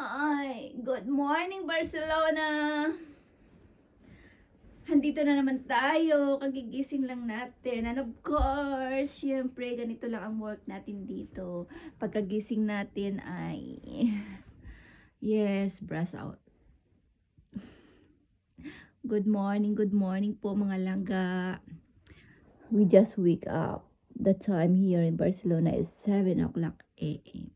Ay, good morning Barcelona! Andito na naman tayo, kagigising lang natin. And of course, syempre, ganito lang ang work natin dito. Pagkagising natin ay, yes, brush out. Good morning po mga langga. We just wake up. The time here in Barcelona is 7 o'clock a.m.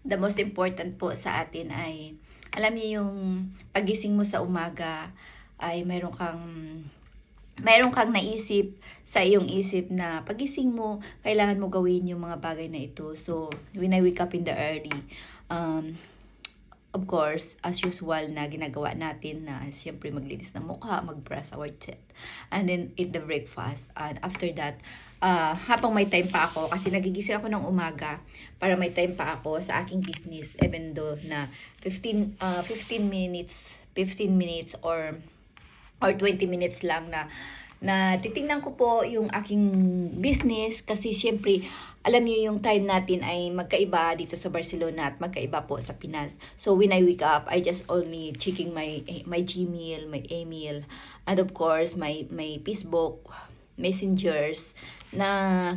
The most important po sa atin ay, alam niyo yung pagising mo sa umaga ay mayroon kang naisip sa iyong isip na pagising mo, kailangan mo gawin yung mga bagay na ito. So, when I wake up in the early, of course, as usual na ginagawa natin na siyempre maglinis ng mukha, mag-brush our teeth, and then eat the breakfast. And after that, habang may time pa ako, kasi nagigising ako ng umaga para may time pa ako sa aking business, even though na 15 minutes or 20 minutes lang na titingnan ko po yung aking business, kasi syempre alam niyo yung time natin ay magkaiba dito sa Barcelona at magkaiba po sa Pinas. So when I wake up, I just only checking my Gmail, my email, and of course my Facebook, messengers na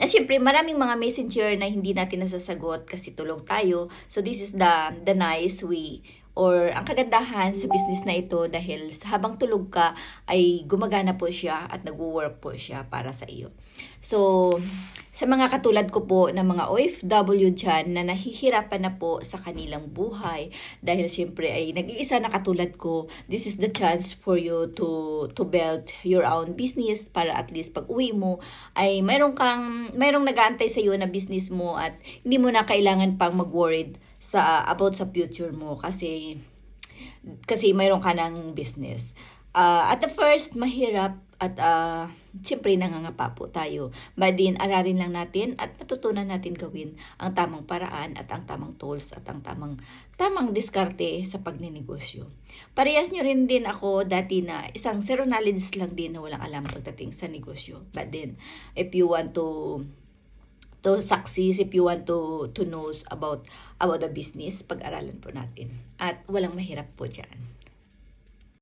syempre maraming mga messenger na hindi natin nasasagot kasi tulog tayo. So this is the nice way or ang kagandahan sa business na ito, dahil habang tulog ka ay gumagana po siya at nagwo-work po siya para sa iyo. So sa mga katulad ko po na mga OFW dyan na nahihirapan na po sa kanilang buhay, dahil siyempre ay nag-iisa na katulad ko, this is the chance for you to build your own business para at least pag uwi mo ay mayroong nag-aantay sa iyo na business mo at hindi mo na kailangan pang mag-worried about sa future mo kasi mayroon ka ng business. At the first, mahirap at siyempre nangangapa po tayo. But then, aralin lang natin at matutunan natin gawin ang tamang paraan at ang tamang tools at ang tamang diskarte sa pagninegosyo. Parehas nyo rin din ako dati na isang zero knowledge lang din na walang alam pagdating sa negosyo. But then, if you want to succeed, if you want to know about the business, pag-aralan po natin. At walang mahirap po dyan.